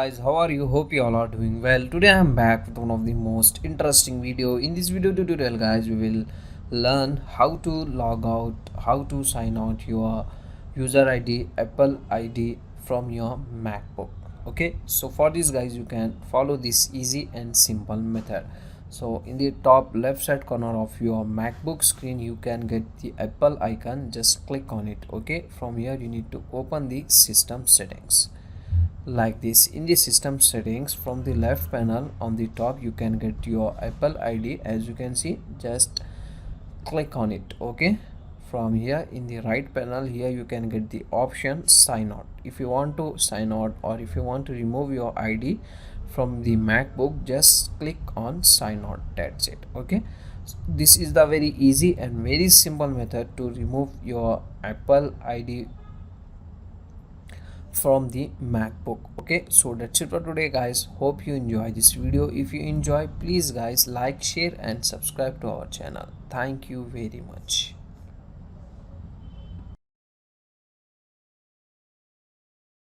guys, how are you? Hope you all are doing well. Today I am back with one of the most interesting video. In this video tutorial guys, we will learn how to log out, how to sign out your user ID, Apple ID from your MacBook. Okay, so for this guys, you can follow this easy and simple method. So in the top left side corner of your MacBook screen, you can get the Apple icon. Just click on it. Okay, from here you need to open the system settings like this. In the system settings, from the left panel on the top, you can get your Apple ID. As you can see, just click on it. Okay, from here in the right panel here, you can get the option sign out. If you want to sign out or if you want to remove your ID from the MacBook, just click on sign out. That's it. Okay, this is the very easy and very simple method to remove your Apple ID from the MacBook. Okay, so that's it for today guys. Hope you enjoy this video. If you enjoy, please guys like, share and subscribe to our channel. Thank you very much.